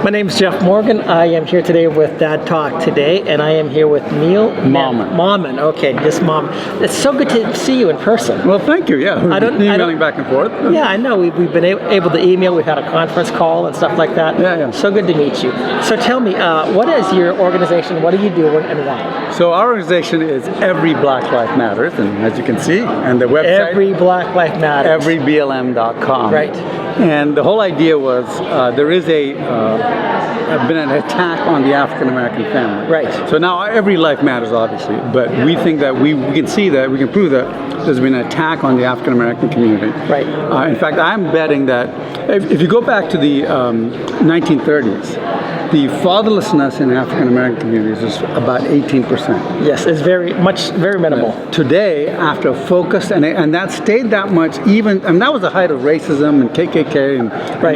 My name is Jeff Morgan. I am here today with Dad Talk today, and I am here with Neil Mammen. Okay, just Mammen. It's so good to see you in person. Well, thank you. Yeah, we've been emailing back and forth. Yeah, I know. We've been able to email. We've had a conference call and stuff like that. Yeah. So good to meet you. So tell me, what is your organization? What are you doing, and why? So our organization is Every Black Life Matters, and as you can see, and the website Every Black Life Matters. everyblm.com. Right. And the whole idea was there is been an attack on the African American family. Right. So now every life matters, obviously, but we think that we can see that, we can prove that there's been an attack on the African American community. Right. In fact, I'm betting that if you go back to the 1930s, the fatherlessness in African American communities is about 18%. Yes, it's very minimal. Today, after a focus, and that stayed that much even, and that was the height of racism and KKK and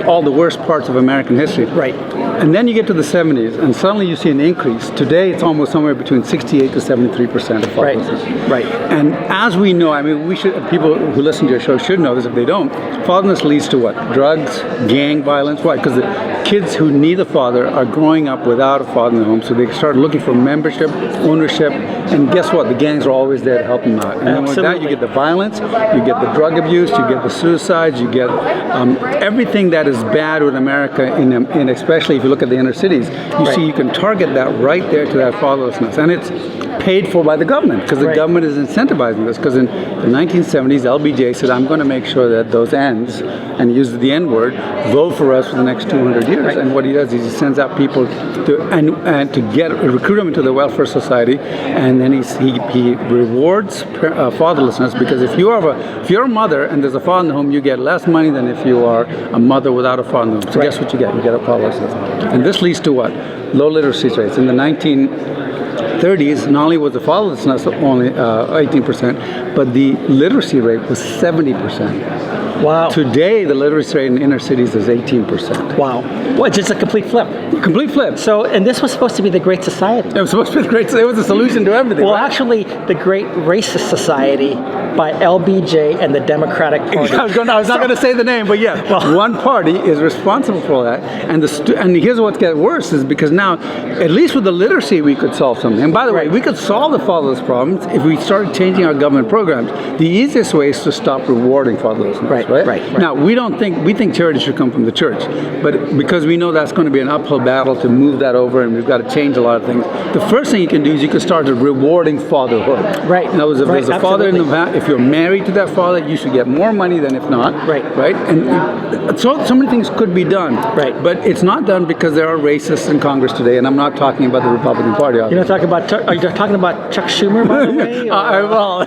all the worst parts of American history. Right. And then you get to the 70s, and suddenly you see an increase. Today, it's almost somewhere between 68 to 73% of fatherlessness. Right. And as we know, I mean, people who listen to your show should know this if they don't. Fatherlessness leads to what? Drugs, gang violence. Why? Because the kids who need a father are growing up without a father in the home, so they start looking for membership, ownership, and guess what? The gangs are always there to help them out. And then with that, you get the violence, you get the drug abuse, you get the suicides, you get everything that is bad with America, in especially if you look at the inner cities. You see, you can target that right there to that fatherlessness, and it's paid for by the government because the government is incentivizing this. Because in the 1970s, LBJ said, "I'm going to make sure that those ends," and he used the N-word, "vote for us for the next 200 years." And what he does is he sends out people to recruit them into the welfare society, and then he rewards fatherlessness, because if you're a mother and there's a father in the home, you get less money than if you are a mother without a father in the home. So guess what you get? You get a fatherlessness, and this leads to what? Low literacy rates. In the 1930s, not only was the fatherlessness only 18%, but the literacy rate was 70%. Wow. Today, the literacy rate in inner cities is 18%. Wow. Well, just a complete flip. Complete flip. So, and this was supposed to be the Great Society. It was supposed to be the Great Society. It was a solution to everything. Well, actually, the Great Racist Society by LBJ and the Democratic Party. I was not going to say the name, but yeah, one party is responsible for that. And here's what gets worse is because now, at least with the literacy, we could solve something. And by the way, we could solve the fatherless problems if we started changing our government programs. The easiest way is to stop rewarding fatherlessness. Right. Now, we think charity should come from the church, but because we know that's going to be an uphill battle to move that over, and we've got to change a lot of things, the first thing you can do is you can start rewarding fatherhood. Right. In other words, if there's a father in the family, if you're married to that father, you should get more money than if not. Right. And so many things could be done. Right. But it's not done because there are racists in Congress today, and I'm not talking about the Republican Party. You're not talking about, are you talking about Chuck Schumer, by the way?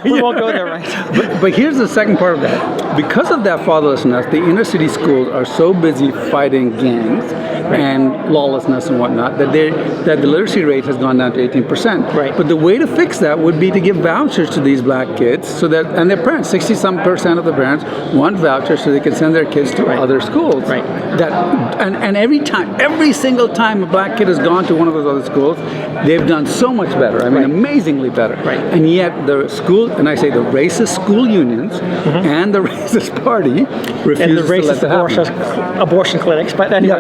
We won't go there, right? But here's the second part of that. Because of that fatherlessness, the inner city schools are so busy fighting gangs and lawlessness and whatnot that the literacy rate has gone down to 18%. Right. But the way to fix that would be to give vouchers to these black kids, so that, and their parents, 60-some% of the parents want vouchers so they can send their kids to other schools. Right. And every single time a black kid has gone to one of those other schools, they've done so much better. I mean, amazingly better. Right. And yet the school, and I say the racist school unions and the racist party refuses to let that happen. Abortion clinics, but anyway,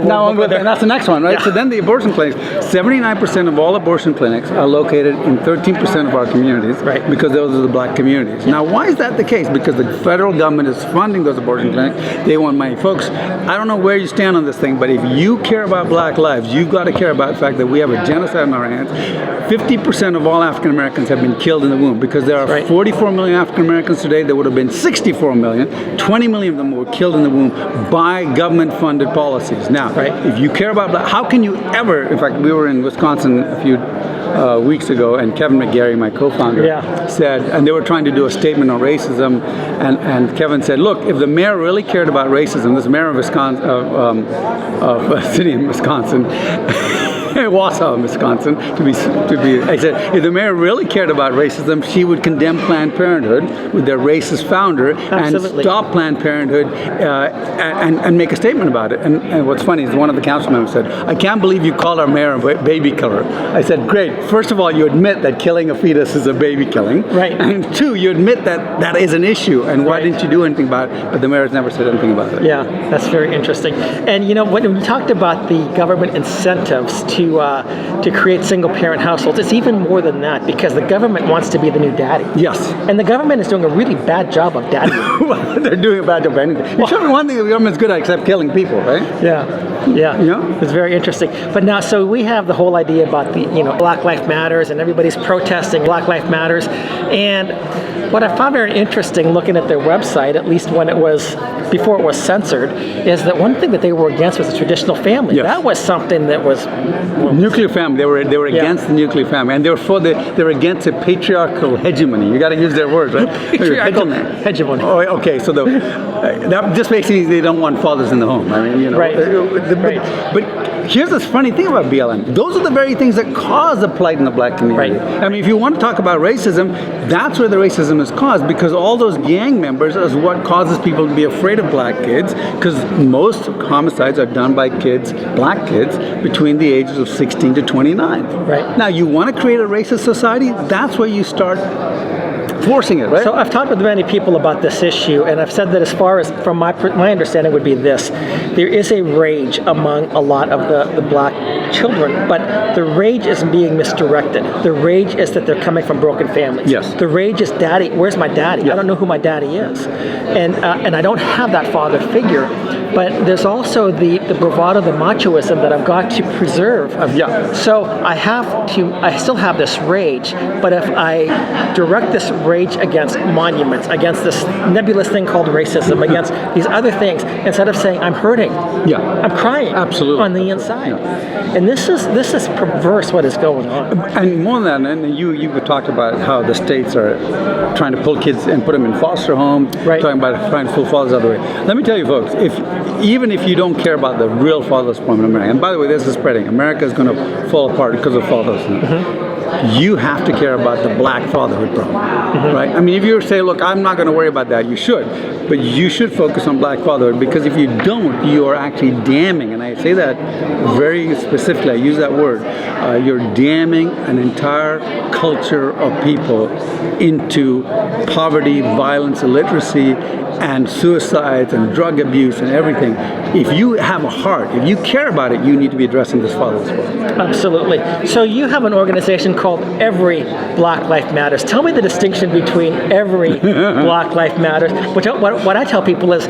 and that's the next one, right? Yeah. So then the abortion clinics, 79% of all abortion clinics are located in 13% of our communities, because those are the black communities. Now, why is that the case? Because the federal government is funding those abortion clinics. They want money. Folks, I don't know where you stand on this thing, but if you care about black lives, you've got to care about the fact that we have a genocide in our hands. 50% of all African Americans have been killed in the womb, because there are 44 million African Americans today. There would have been 64 million. 20 million of them were killed in the womb by government-funded policies. Now, if you care about black, how can you ever, in fact, we were in Wisconsin a few weeks ago, and Kevin McGarry, my co-founder, said, and they were trying to do a statement on racism, and Kevin said, look, if the mayor really cared about racism, this mayor of Wisconsin, of a city in Wisconsin, Wausau, Wisconsin, to be. I said, if the mayor really cared about racism, she would condemn Planned Parenthood with their racist founder and stop Planned Parenthood and make a statement about it. And what's funny is one of the council members said, I can't believe you called our mayor a baby killer. I said, great. First of all, you admit that killing a fetus is a baby killing. Right. And two, you admit that that is an issue. And why didn't you do anything about it? But the mayor has never said anything about it. Yeah, that's very interesting. And when you talked about the government incentives to create single-parent households, it's even more than that, because the government wants to be the new daddy. Yes. And the government is doing a really bad job of daddy. Well, they're doing a bad job of anything. You show me one thing the government's good at except killing people, right? Yeah. It's very interesting. But now, so we have the whole idea about the, Black Lives Matters, and everybody's protesting Black Lives Matters. And what I found very interesting looking at their website, at least when before it was censored, is that one thing that they were against was the traditional family. Yes. That was something that was nuclear family. They were against the nuclear family, and they were against a patriarchal hegemony. You got to use their words, right? Patriarchal hegemony. Oh, okay. So that just basically they don't want fathers in the home. I mean, Right. But here's this funny thing about BLM. Those are the very things that cause the plight in the black community. Right. I mean, if you want to talk about racism, that's where the racism is caused, because all those gang members is what causes people to be afraid of black kids, because most homicides are done by kids, black kids, between the ages of 16 to 29. Right. Now, you want to create a racist society, that's where you start forcing it, right? So I've talked with many people about this issue, and I've said that as far as, from my understanding, would be this. There is a rage among a lot of the black children, but the rage is being misdirected. The rage is that they're coming from broken families. Yes. The rage is, daddy, where's my daddy? Yes. I don't know who my daddy is. And I don't have that father figure. But there's also the bravado, the machoism that I've got to preserve. So I still have this rage, but if I direct this rage against monuments, against this nebulous thing called racism, against these other things, instead of saying I'm hurting, I'm crying on the inside. And this is perverse what is going on. And more than that, and you talked about how the states are trying to pull kids and put them in foster homes, talking about trying to pull fathers out of the way. Let me tell you, folks, even if you don't care about the real fatherless problem in America, and by the way, this is spreading. America is going to fall apart because of fatherlessness. You have to care about the black fatherhood problem, right? I mean, if you say, look, I'm not going to worry about that, you should. But you should focus on black fatherhood, because if you don't, you are actually damning, and I say that very specifically, I use that word, you're damning an entire culture of people into poverty, violence, illiteracy, and suicides and drug abuse and everything. If you have a heart, if you care about it, you need to be addressing this fatherless problem. Absolutely. So you have an organization called Every Black Life Matters. Tell me the distinction between Every Black Life Matters. What I tell people is,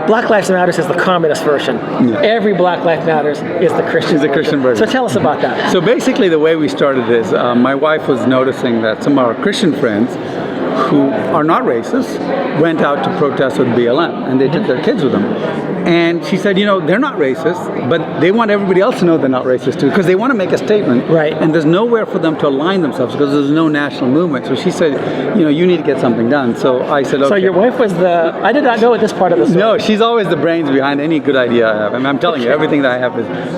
Black Lives Matters is the communist version. Every Black Life Matters is the Christian version. So tell us about that. So basically the way we started is, my wife was noticing that some of our Christian friends who are not racist went out to protest with BLM, and they took their kids with them. And she said, they're not racist, but they want everybody else to know they're not racist too, because they want to make a statement. Right. And there's nowhere for them to align themselves, because there's no national movement. So she said, you need to get something done. So I said, okay. So your wife was I did not know this part of the story. No, she's always the brains behind any good idea I have. I mean, I'm telling you, everything that I have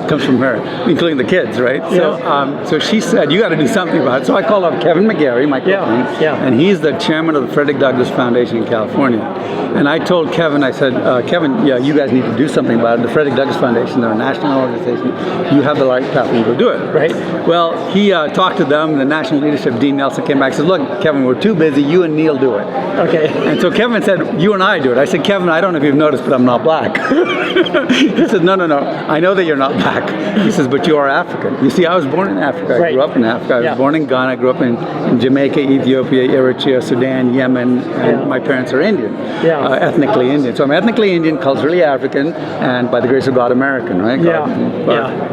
comes from her, including the kids, right? Yeah. So she said, you got to do something about it. So I called up Kevin McGarry, my co-founder, and he's the chairman of the Frederick Douglass Foundation in California. And I told Kevin, I said, Kevin, you guys need to do something about it. The Frederick Douglass Foundation, they're a national organization. You have the right platform to do it. Right. Well, he talked to them. The national leadership, Dean Nelson, came back and said, look, Kevin, we're too busy. You and Neil do it. Okay. And so Kevin said, you and I do it. I said, Kevin, I don't know if you've noticed, but I'm not black. He said, no. I know that you're not black. He says, but you are African. You see, I was born in Africa. I grew up in Africa. I was born in Ghana. I grew up in Jamaica, Ethiopia, Eritrea, Sudan, Yemen, and my parents are Indian, ethnically Indian. So I'm ethnically Indian, culturally African, and by the grace of God, American, right?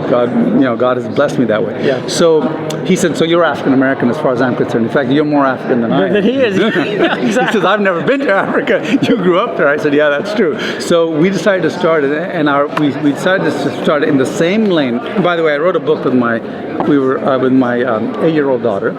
God has blessed me that way. Yeah. So he said, so you're African American as far as I'm concerned. In fact, you're more African than I am. He is. Exactly. He says, I've never been to Africa. You grew up there. I said, yeah, that's true. So we decided to start it, and we decided to start it in the same lane. By the way, I wrote a book with my 8-year-old daughter,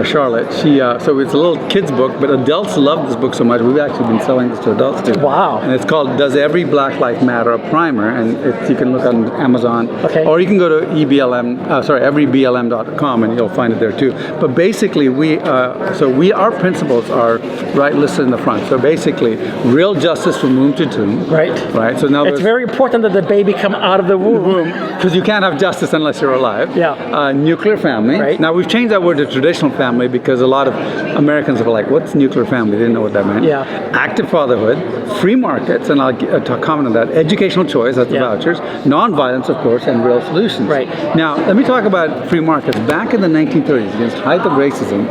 Charlotte. So it's a little kid's book, but adults love this book so much. We've actually been selling this to adults too. Wow. And it's called Does Every Black Life Lives Matter primer, and you can look on Amazon, or you can go to everyblm.com, and you'll find it there too. But basically, our principles are right listed in the front. So basically, real justice from womb to tomb. Right. So now it's very important that the baby come out of the womb, because you can't have justice unless you're alive. Yeah. Nuclear family. Right. Now we've changed that word to traditional family because a lot of Americans are like, "What's nuclear family?" They didn't know what that meant. Yeah. Active fatherhood, free markets, and I'll comment on that. Educational choice, that's the vouchers. Non-violence, of course, and real solutions. Right. Now let me talk about free markets. Back in the 1930s, against height of racism,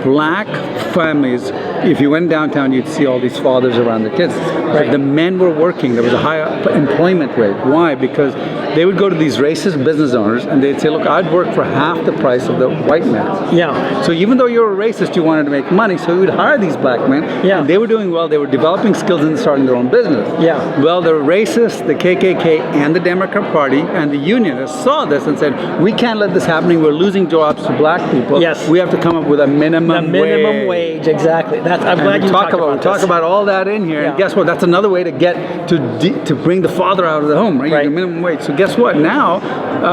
black families, if you went downtown, you'd see all these fathers around their kids. Right. The men were working. There was a high employment rate. Why? Because they would go to these racist business owners and they'd say, "Look, I'd work for half the price of the white man." Yeah. So even though you're a racist, you wanted to make money, so you would hire these black men. Yeah. And they were doing well. They were developing skills and starting their own business. Yeah. Well, the racists, the KKK, and the Democrat Party and the unionists saw this and said, "We can't let this happen. We're losing jobs to black people. Yes. We have to come up with a minimum wage. Exactly. I'm glad you talked about this. We talk about all that in here. Yeah. And guess what? That's another way to get to bring the father out of the home, right? Right. Your minimum wage. So guess what? Now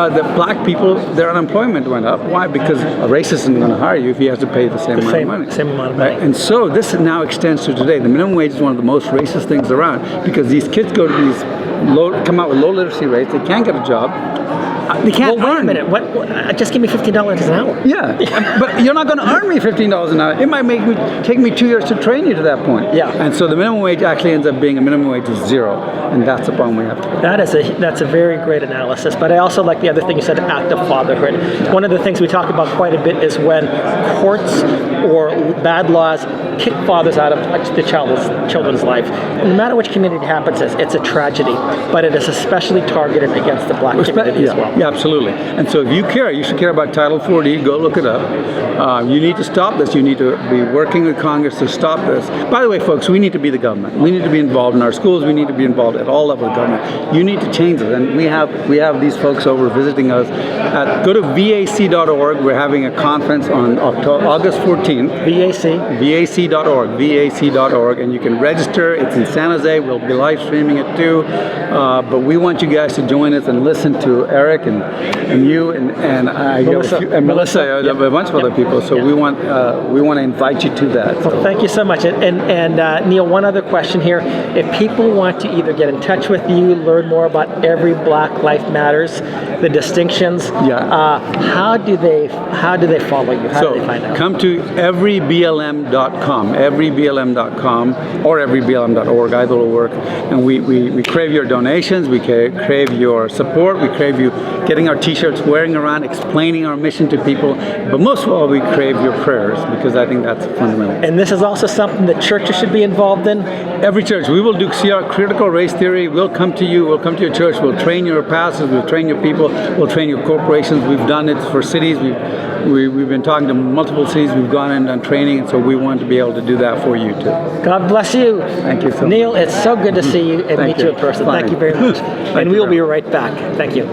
the black people, their unemployment went up. Why? Because a racist isn't going to hire you if he has to pay the same amount of money. Same amount of money. Right? And so this now extends to today. The minimum wage is one of the most racist things around because these kids go to these come out with low literacy rates. They can't get a job. They can't Wait a earn. minute. What? Just give me $15 an hour. Yeah, but you're not going to earn me $15 an hour. It might take me 2 years to train you to that point. Yeah. And so the minimum wage actually ends up being a minimum wage of zero, and that's the problem we have to do. That's a very great analysis. But I also like the other thing you said, active fatherhood. One of the things we talk about quite a bit is when courts or bad laws kick fathers out of the children's life. No matter which community it happens, it's a tragedy. But it is especially targeted against the black community as well. Yeah, absolutely. And so if you care, you should care about Title 40. Go look it up. You need to stop this. You need to be working with Congress to stop this. By the way, folks, we need to be the government. We need to be involved in our schools. We need to be involved at all levels of government. You need to change it. And we have these folks over visiting us. Go to vac.org. We're having a conference on August 14th. vac.org, and you can register. It's in San Jose. We'll be live streaming it too. But we want you guys to join us and listen to Eric and you and Melissa, a bunch of other people. So we want to invite you to that. Well, thank you so much. And Neil, one other question here: if people want to either get in touch with you, learn more about Every Black Life Matters, the distinctions, how do they follow you? How do they find out? Come to everyblm.com, or everyblm.org. Either will work. And we crave your donations. We crave your support. We crave you getting our t-shirts, wearing around, explaining our mission to people. But most of all, we crave your prayers because I think that's fundamental. And this is also something that churches should be involved in? Every church. We will do critical race theory. We'll come to you. We'll come to your church. We'll train your pastors. We'll train your people. We'll train your corporations. We've done it for cities. We've been talking to multiple cities. We've gone in and done training. And so we want to be able to do that for you too. God bless you. Thank you so much. Neil, it's so good to see you and meet you in person. Thank you very much. And we will be right back. Thank you.